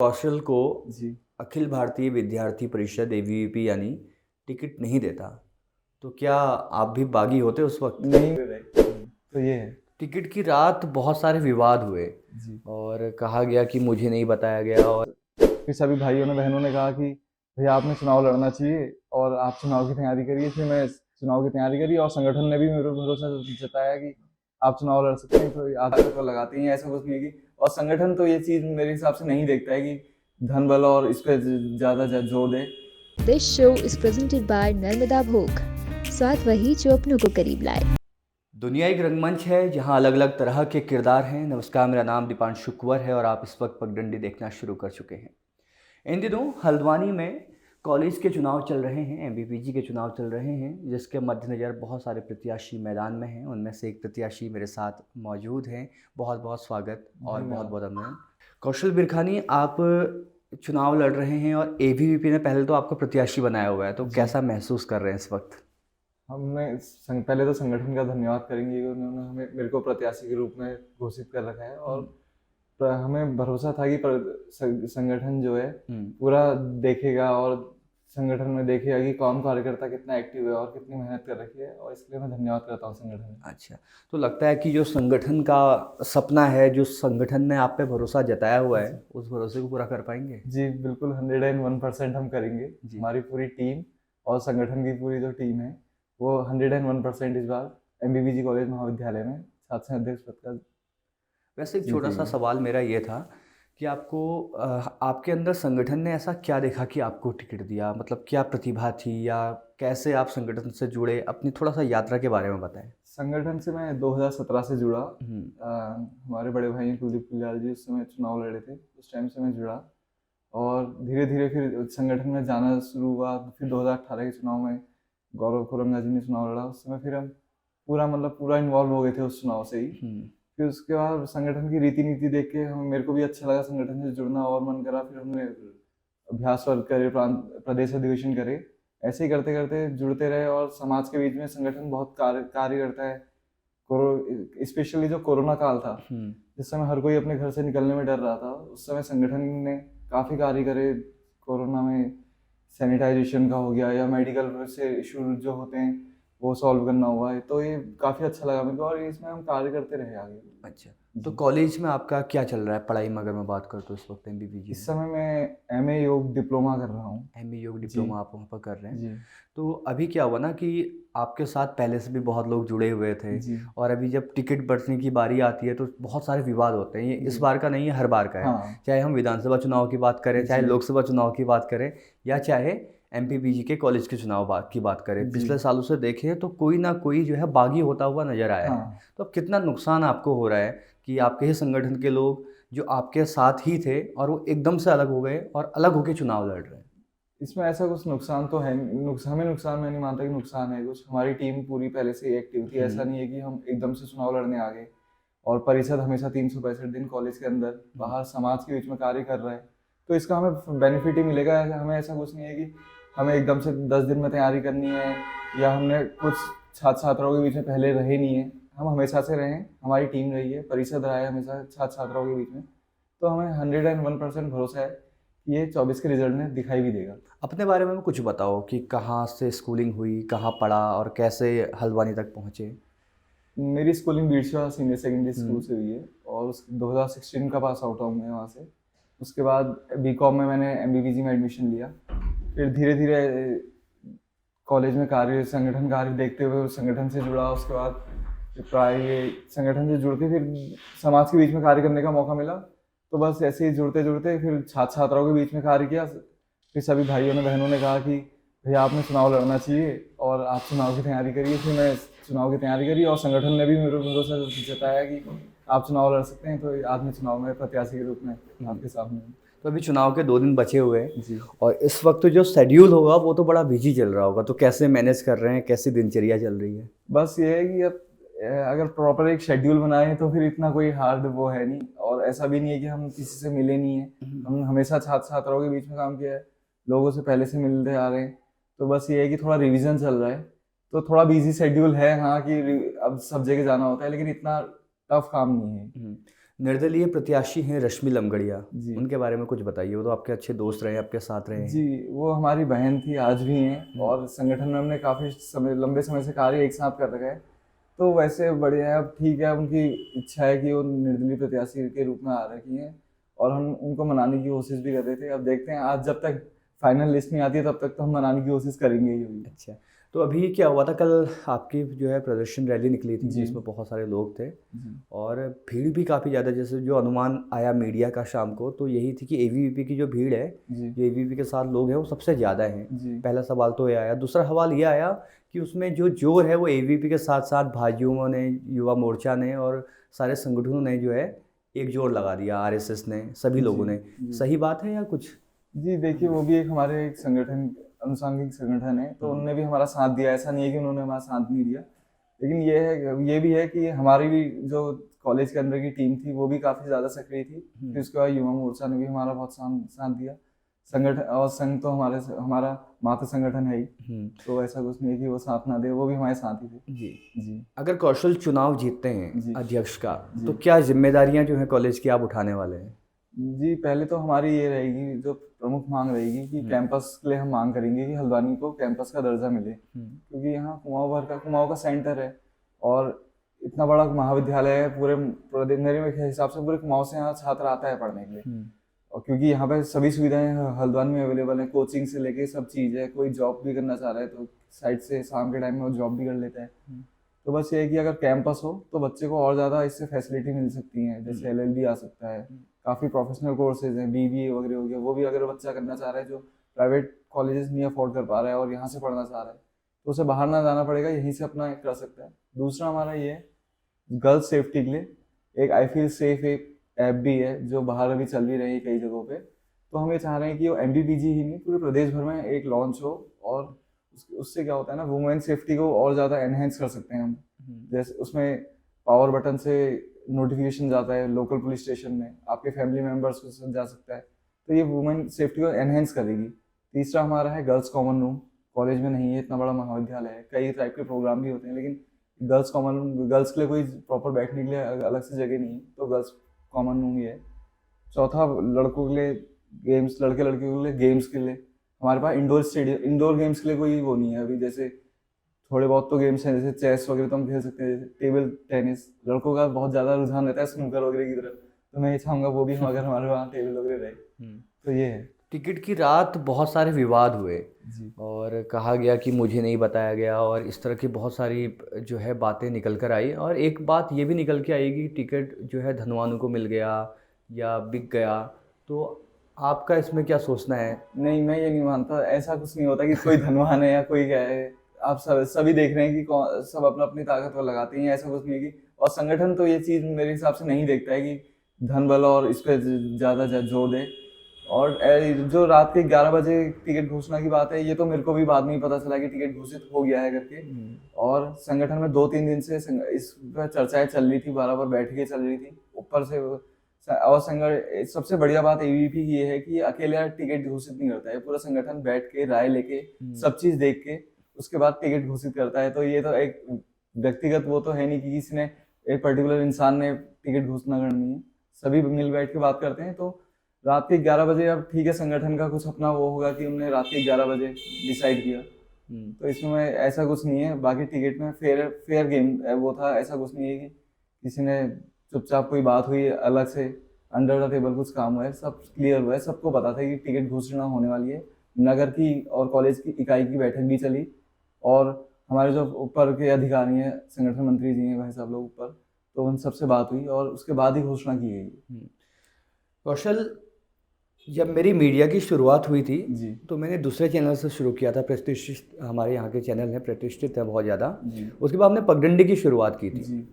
कौशल को जी। अखिल भारतीय विद्यार्थी परिषद एबीवीपी यानी टिकट नहीं देता, तो क्या आप भी बागी होते उस वक्त? नहीं तो ये है। टिकट की रात बहुत सारे विवाद हुए जी। और कहा गया कि मुझे नहीं बताया गया। और फिर सभी भाइयों ने बहनों ने कहा कि भैया आपने चुनाव लड़ना चाहिए और आप चुनाव की तैयारी करिए। फिर मैं चुनाव की तैयारी करी और संगठन ने भी मेरे को भरोसा जताया कि आप चुनाव लड़ सकते हैं, तो आदत तो लगाते हैं, ऐसा कुछ नहीं है कि। और संगठन तो ये चीज़ मेरे हिसाब से नहीं देखता है कि धन बल और इस पर ज़्यादा जोर दे। This show is presented by Narmada भोग, स्वाद वही जो अपनों को करीब लाए। दुनिया एक रंगमंच है जहां अलग अलग तरह के किरदार हैं। नमस्कार, मेरा नाम दीपांशु कुंवर है और आप इस वक्त पगडंडी देखना शुरू कर चुके हैं। इन दिनों हल्द्वानी में कॉलेज के चुनाव चल रहे हैं, एमबीपीजी के चुनाव चल रहे हैं, जिसके मद्देनज़र बहुत सारे प्रत्याशी मैदान में हैं। उनमें से एक प्रत्याशी मेरे साथ मौजूद हैं। बहुत बहुत स्वागत और बहुत बहुत अभिनंदन। कौशल बिरखानी, आप चुनाव लड़ रहे हैं और एबीवीपी ने पहले तो आपको प्रत्याशी बनाया हुआ है, तो कैसा महसूस कर रहे हैं इस वक्त? हमने पहले तो संगठन का धन्यवाद करेंगे कि उन्होंने हमें मेरे को प्रत्याशी के रूप में घोषित कर रखा है। और हमें भरोसा था कि संगठन जो है पूरा देखेगा और संगठन में देखेगा कि कौन कार्यकर्ता कितना एक्टिव है और कितनी मेहनत कर रखी है, और इसके लिए मैं धन्यवाद करता हूँ संगठन। अच्छा, तो लगता है कि जो संगठन का सपना है, जो संगठन ने आप पे भरोसा जताया हुआ है, उस भरोसे को पूरा कर पाएंगे? जी बिल्कुल, 101% हम करेंगे। हमारी पूरी टीम और संगठन की पूरी जो टीम है वो 101% इस बार एमबीबीजी कॉलेज महाविद्यालय में छात्र संघ अध्यक्ष पद का। वैसे एक छोटा सा सवाल मेरा ये था कि आपको आपके अंदर संगठन ने ऐसा क्या देखा कि आपको टिकट दिया? मतलब क्या प्रतिभा थी या कैसे आप संगठन से जुड़े? अपनी थोड़ा सा यात्रा के बारे में बताएं। संगठन से मैं 2017 से जुड़ा। हमारे बड़े भाई कुलदीप कुल्याल जी उस समय चुनाव लड़े थे, उस टाइम से मैं जुड़ा और धीरे धीरे फिर संगठन में जाना शुरू हुआ। फिर 2018 के चुनाव में गौरव खुरंगा जी ने चुनाव लड़ा, उस समय फिर हम पूरा इन्वॉल्व हो गए थे उस चुनाव से ही। फिर उसके बाद संगठन की रीति नीति देख के मेरे को भी अच्छा लगा संगठन से जुड़ना और मन करा। फिर हमने अभ्यास वर्ग करे, प्रदेश अधिवेशन करे, ऐसे ही करते करते जुड़ते रहे और समाज के बीच में संगठन बहुत कार्य करता है। स्पेशली जो कोरोना काल था, जिस समय हर कोई अपने घर से निकलने में डर रहा था, उस समय संगठन ने काफ़ी कार्य करे। कोरोना में सैनिटाइजेशन का हो गया या मेडिकल से इशू जो होते हैं वो सॉल्व करना हुआ है, तो ये काफ़ी अच्छा लगा मेरे को और इसमें हम कार्य करते रहे आगे। अच्छा, तो कॉलेज में आपका क्या चल रहा है पढ़ाई में? अगर मैं बात करूँ तो इस वक्त एमबीबीजी इस समय मैं एमए योग डिप्लोमा कर रहा हूँ। एमए योग डिप्लोमा आप वहाँ पर कर रहे हैं जी। तो अभी क्या हुआ ना कि आपके साथ पहले से भी बहुत लोग जुड़े हुए थे और अभी जब टिकट बढ़ने की बारी आती है तो बहुत सारे विवाद होते हैं। ये इस बार का नहीं है, हर बार का है। चाहे हम विधानसभा चुनाव की बात करें, चाहे लोकसभा चुनाव की बात करें, या चाहे एमपीपीजी के कॉलेज के चुनाव की बात करें, पिछले सालों से देखें तो कोई ना कोई जो है बागी होता हुआ नजर आया है। तो अब कितना नुकसान आपको हो रहा है कि आपके ही संगठन के लोग जो आपके साथ ही थे और वो एकदम से अलग हो गए और अलग होकर चुनाव लड़ रहे हैं? इसमें ऐसा कुछ नुकसान तो है, हमें नुकसान मैं नहीं मानता कि नुकसान है कुछ। हमारी टीम पूरी पहले से एक्टिव थी, ऐसा नहीं है कि हम एकदम से चुनाव लड़ने आ गए। और परिषद हमेशा 365 दिन कॉलेज के अंदर बाहर समाज के बीच में कार्य कर रहा है, तो इसका हमें बेनिफिट ही मिलेगा। हमें ऐसा कुछ नहीं है कि हमें एकदम से 10 दिन में तैयारी करनी है या हमने कुछ छात्र छात्राओं के बीच में पहले रहे नहीं है। हम हमेशा से रहे, हमारी टीम रही है, परिषद रहा है हमेशा छात्र छात्राओं के बीच में, तो हमें 101% भरोसा है कि ये 24 के रिजल्ट में दिखाई भी देगा। अपने बारे में कुछ बताओ कि कहाँ से स्कूलिंग हुई, कहाँ पढ़ा और कैसे हल्द्वानी तक पहुँचे? मेरी स्कूलिंग बीरशा सीनियर सेकेंडरी स्कूल से हुई है और 2016 का पास आउट हूँ मैं वहाँ से। उसके बाद बीकॉम में मैंने एमबीबीजी में एडमिशन लिया। फिर धीरे धीरे कॉलेज में कार्य, संगठन कार्य देखते हुए संगठन से जुड़ा। उसके बाद प्राय संगठन से जुड़ के फिर समाज के बीच में कार्य करने का मौका मिला, तो बस ऐसे ही जुड़ते जुड़ते फिर छात्र छात्राओं के बीच में कार्य किया। फिर सभी भाइयों ने बहनों ने कहा कि भैया आपने चुनाव लड़ना चाहिए और आप चुनाव की तैयारी करिए। फिर मैं चुनाव की तैयारी करी और संगठन ने भी मेरे को भरोसा जताया कि आप चुनाव लड़ सकते हैं, तो आज मैं चुनाव में प्रत्याशी के रूप में आपके सामने। तो अभी चुनाव के 2 दिन बचे हुए हैं और इस वक्त जो शेड्यूल होगा वो तो बड़ा बिजी चल रहा होगा, तो कैसे मैनेज कर रहे हैं, कैसी दिनचर्या चल रही है? बस ये है कि अब अगर प्रॉपर एक शेड्यूल बनाए तो फिर इतना कोई हार्ड वो है नहीं, और ऐसा भी नहीं है कि हम किसी से मिले नहीं है। हम हमेशा छात्र छात्राओं के बीच में काम किया है, लोगों से पहले से मिलते आ रहे हैं। तो बस ये है कि थोड़ा रिवीजन चल रहा है, तो थोड़ा बिजी शेड्यूल है हाँ, कि अब सब जगह जाना होता है, लेकिन इतना टफ काम नहीं है। निर्दलीय प्रत्याशी हैं रश्मि लमगड़िया, जी। उनके बारे में कुछ बताइए। वो तो आपके अच्छे दोस्त रहे, आपके साथ रहे हैं। जी, वो हमारी बहन थी, आज भी हैं, और संगठन में हमने काफ़ी समय, लंबे समय से कार्य एक साथ कर रखा है। तो वैसे बढ़िया है, अब ठीक है, उनकी इच्छा है कि वो निर्दलीय प्रत्याशी के रूप में आ रखी हैं, और हम उनको मनाने की कोशिश भी कर रहे थे। अब देखते हैं, आज जब तक फाइनल लिस्ट नहीं आती है तब तक तो हम मनाने की कोशिश करेंगे ही होगी। अच्छा, तो अभी क्या हुआ था, कल आपकी जो है प्रदर्शन रैली निकली थी जी। जिसमें बहुत सारे लोग थे जी। और भीड़ भी काफ़ी ज़्यादा, जैसे जो अनुमान आया मीडिया का शाम को, तो यही थी कि एबीवीपी की जो भीड़ है, जी। जो एबीवीपी के साथ लोग हैं वो सबसे ज़्यादा हैं। जी। पहला सवाल तो ये आया। दूसरा सवाल ये आया कि उसमें जो जोर है वो एबीवीपी के साथ साथ भाजयुमो ने, युवा मोर्चा ने और सारे संगठनों ने जो है एक जोर लगा दिया, आरएसएस ने, सभी लोगों ने। जी। सही बात है या कुछ? जी, देखिए, वो भी एक हमारे एक संगठन, अनुषंगिक संगठन है, तो उनने भी हमारा साथ दिया। ऐसा नहीं है कि उन्होंने हमारा साथ नहीं दिया, लेकिन ये भी है कि हमारी भी जो कॉलेज के अंदर की टीम थी वो भी काफ़ी ज़्यादा सक्रिय थी। फिर उसके बाद युवा मोर्चा ने भी हमारा बहुत साथ दिया। संगठन और संघ तो हमारा मातृ संगठन है ही, तो ऐसा कुछ नहीं है कि वो साथ ना दे, वो भी हमारे साथ ही थे। जी। जी। अगर कौशल चुनाव जीतते हैं जी। अध्यक्ष का, जी। तो क्या जिम्मेदारियां जो हैं कॉलेज की आप उठाने वाले हैं? जी, पहले तो हमारी ये रहेगी, जो प्रमुख मांग रहेगी कि कैंपस के लिए हम मांग करेंगे कि हल्द्वानी को कैंपस का दर्जा मिले, क्योंकि यहाँ कुमाऊं का सेंटर है और इतना बड़ा महाविद्यालय है। पूरे प्रदेश, मेरे हिसाब से पूरे कुमाऊं से यहाँ छात्र आता है पढ़ने के लिए, और क्योंकि यहाँ पे सभी सुविधाएं हल्द्वानी में अवेलेबल हैं, कोचिंग से लेके सब चीज़ है। कोई जॉब भी करना चाह रहा है तो साइड से शाम के टाइम में वो जॉब भी कर लेता है। तो बस ये है कि अगर कैंपस हो तो बच्चे को और ज़्यादा इससे फैसिलिटी मिल सकती है, जैसे LLB आ सकता है, काफ़ी प्रोफेशनल कोर्सेज हैं, BBA वगैरह हो गया, वो भी अगर बच्चा करना चाह रहा है जो प्राइवेट कॉलेजेस नहीं अफोर्ड कर पा रहा है और यहाँ से पढ़ना चाह रहा है, तो उसे बाहर ना जाना पड़ेगा, यहीं से अपना कर सकता है। दूसरा हमारा ये है, गर्ल्स सेफ्टी के लिए एक आई फील सेफ एक ऐप भी है जो बाहर अभी चल भी रही है कई जगहों पे। तो हम ये चाह रहे हैं कि वो MBBG ही नहीं, पूरे प्रदेश भर में एक लॉन्च हो, और उससे क्या होता है ना, वुमेन सेफ्टी को और ज़्यादा एनहेंस कर सकते हैं हम। जैसे उसमें पावर बटन से नोटिफिकेशन जाता है लोकल पुलिस स्टेशन में, आपके फैमिली मेम्बर्स को जा सकता है, तो ये वुमेन सेफ्टी को एनहेंस करेगी। तीसरा हमारा है गर्ल्स कॉमन रूम, कॉलेज में नहीं है, इतना बड़ा महाविद्यालय है, कई टाइप के प्रोग्राम भी होते हैं, लेकिन गर्ल्स कॉमन रूम, गर्ल्स के लिए कोई प्रॉपर बैठने के लिए अलग से जगह नहीं है, तो गर्ल्स कॉमन रूम ही है। चौथा, लड़कों के लिए गेम्स, लड़के लड़कियों के लिए गेम्स के लिए हमारे पास इंडोर गेम्स के लिए कोई वो नहीं है अभी। जैसे थोड़े बहुत तो गेम्स हैं, जैसे चेस वगैरह तो हम खेल सकते हैं, जैसे टेबल टेनिस, लड़कों का बहुत ज़्यादा रुझान रहता है स्नूकर वगैरह की तरफ, तो मैं ये चाहूँगा वो भी अगर हमारे वहाँ टेबल वगैरह रहे, तो ये है। टिकट की रात बहुत सारे विवाद हुए जी। और कहा गया कि मुझे नहीं बताया गया, और इस तरह की बहुत सारी जो है बातें निकल कर आई, और एक बात ये भी निकल के आई कि टिकट जो है धनवानों को मिल गया या बिक गया। तो आपका इसमें क्या सोचना है? नहीं, मैं ये नहीं मानता, ऐसा कुछ नहीं होता कि कोई धनवान है या कोई क्या है। आप सभी देख रहे हैं कि सब अपना अपनी ताकत को लगाते हैं, ऐसा कुछ नहीं है कि, और संगठन तो ये चीज़ मेरे हिसाब से नहीं देखता है कि धन बल और इस पर ज़्यादा जोर दे। और जो रात के 11 बजे टिकट घोषणा की बात है, ये तो मेरे को भी बाद में ही पता चला कि टिकट घोषित हो गया है करके, और संगठन में 2-3 दिन से इस पर चर्चाएं चल रही थी, बराबर बैठकें चल रही थी ऊपर से। और सबसे बढ़िया बात ABVP की ये है कि ये अकेला टिकट घोषित नहीं करता है, पूरा संगठन बैठ के राय लेके सब चीज़ देख के उसके बाद टिकट घोषित करता है। तो ये तो एक व्यक्तिगत वो तो है नहीं कि किसी ने, एक पर्टिकुलर इंसान ने टिकट घोषणा करनी है, सभी मिल बैठ के बात करते हैं। तो रात के 11 बजे, अब ठीक है, संगठन का कुछ अपना वो होगा कि हमने रात के 11 बजे डिसाइड किया, तो इसमें ऐसा कुछ नहीं है। बाकी टिकट में फेयर गेम वो था, ऐसा कुछ नहीं है कि किसी ने चुपचाप कोई बात हुई अलग से अंडर द टेबल कुछ काम हुआ है, सब क्लियर हुआ है, सबको पता था कि टिकट घोषणा होने वाली है। नगर की और कॉलेज की इकाई की बैठक भी चली, और हमारे जो ऊपर के अधिकारी हैं, संगठन मंत्री जी हैं, भाई साहब लोग ऊपर, तो उन सबसे बात हुई और उसके बाद ही घोषणा की गई। कौशल, जब मेरी मीडिया की शुरुआत हुई थी जी। तो मैंने दूसरे चैनल से शुरू किया था, प्रतिष्ठित, हमारे यहाँ के चैनल हैं, प्रतिष्ठित है बहुत ज़्यादा। उसके बाद हमने पगडंडी की शुरुआत की थी। जी।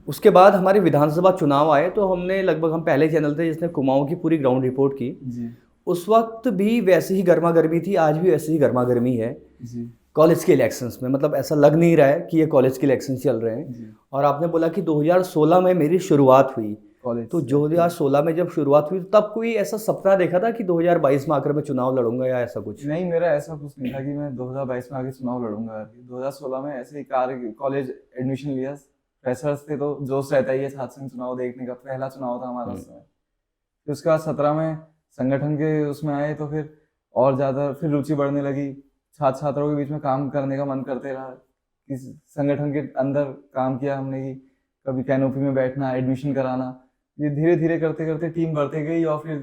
उसके बाद हमारे विधानसभा चुनाव आए तो हमने लगभग, हम पहले चैनल थे जिसने कुमाऊं की पूरी ग्राउंड रिपोर्ट की। जी। उस वक्त भी वैसे ही गर्मा गर्मी थी, आज भी वैसे ही गर्मा गर्मी है जी। कॉलेज के इलेक्शंस में। मतलब ऐसा लग नहीं रहा है कि ये कॉलेज के इलेक्शन चल रहे हैं। और आपने बोला कि 2016 में मेरी शुरुआत हुई, तो 2016 में जब शुरुआत हुई तब कोई ऐसा सपना देखा था कि 2022 में आकर मैं चुनाव लड़ूंगा या ऐसा कुछ? नहीं, मेरा ऐसा कुछ नहीं था कि मैं 2022 में आके चुनाव लड़ूंगा। 2016 में ऐसे ही कॉलेज एडमिशन लिया, फ्रेशर्स थे तो जोश रहता ही है छात्र संघ चुनाव देखने का, पहला चुनाव था हमारा उस समय। फिर उसके बाद 17 में संगठन के उसमें आए तो फिर और ज़्यादा फिर रुचि बढ़ने लगी, छात्र छात्राओं के बीच में काम करने का मन करते रहा, इस संगठन के अंदर काम किया हमने कि कभी कैनोपी में बैठना, एडमिशन कराना, ये धीरे धीरे करते करते टीम बढ़ती गई। और फिर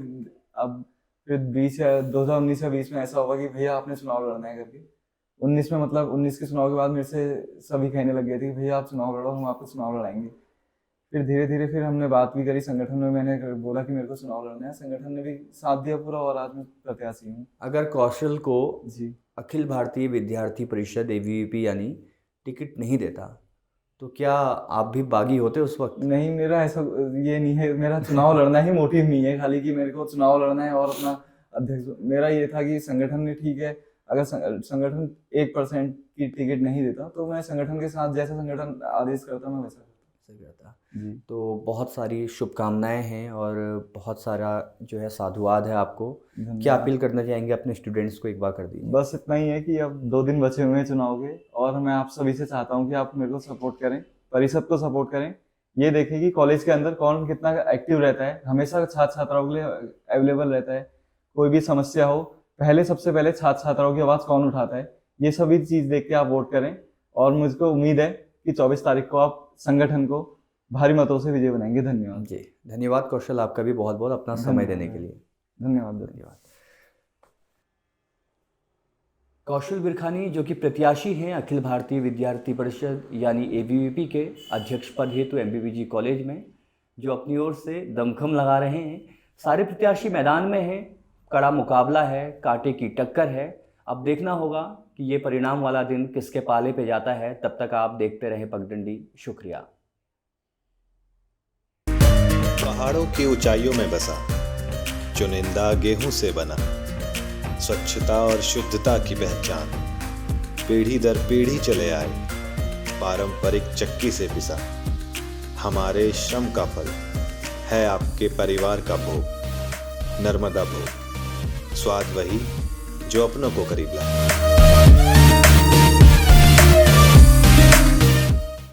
अब फिर 2019 या 20 में ऐसा होगा कि भैया आपने चुनाव लड़ना है करके। 19 में मतलब 19 के चुनाव के बाद मेरे से सभी कहने लग गए थे कि भैया आप चुनाव लड़ो, हम आपको चुनाव लड़ाएंगे। फिर धीरे धीरे फिर हमने बात भी करी संगठन में, मैंने बोला कि मेरे को चुनाव लड़ना है, संगठन ने भी साथ दिया पूरा और आज मैं प्रत्याशी हूँ। अगर कौशल को जी अखिल भारतीय विद्यार्थी परिषद ABVP यानी टिकट नहीं देता तो क्या आप भी बागी होते उस वक्त? नहीं, मेरा ऐसा ये नहीं है, मेरा चुनाव लड़ना ही मोटिव नहीं है खाली कि मेरे को चुनाव लड़ना है और अपना अध्यक्ष। मेरा ये था कि संगठन ने ठीक है, अगर संगठन 1% की टिकट नहीं देता तो मैं संगठन के साथ जैसा संगठन आदेश करता मैं वैसा सही रहता। जी। तो बहुत सारी शुभकामनाएं हैं और बहुत सारा जो है साधुवाद है आपको। क्या अपील करना चाहेंगे अपने स्टूडेंट्स को, एक बार कर दीजिए। बस इतना ही है कि अब 2 दिन बचे हुए हैं चुनाव के और मैं आप सभी से चाहता हूं कि आप मेरे को सपोर्ट करें, परिषद को सपोर्ट करें। ये देखें कि कॉलेज के अंदर कौन कितना एक्टिव रहता है, हमेशा छात्र छात्राओं के लिए अवेलेबल रहता है। कोई भी समस्या हो सबसे पहले छात्र छात्राओं की आवाज़ कौन उठाता है, ये सभी चीज़ देख के आप वोट करें। और मुझको उम्मीद है कि 24 तारीख को आप संगठन को भारी मतों से विजय बनाएंगे। धन्यवाद जी, धन्यवाद कौशल, आपका भी बहुत बहुत अपना समय देने के लिए धन्यवाद। कौशल बिरखानी जो कि प्रत्याशी हैं अखिल भारतीय विद्यार्थी परिषद यानी ABVP के अध्यक्ष पद हेतु MBBG कॉलेज में, जो अपनी ओर से दमखम लगा रहे हैं। सारे प्रत्याशी मैदान में हैं, कड़ा मुकाबला है, कांटे की टक्कर है। अब देखना होगा कि ये परिणाम वाला दिन किसके पाले पे जाता है। तब तक आप देखते रहे पगडंडी। शुक्रिया। पहाड़ों की ऊंचाइयों में बसा, चुनिंदा गेहूं से बना, स्वच्छता और शुद्धता की पहचान, पीढ़ी दर पीढ़ी चले आए, पारंपरिक चक्की से पिसा, हमारे श्रम का फल है आपके परिवार का भोग। नर्मदा भोग, स्वाद वही जो अपनों को करीब लाए।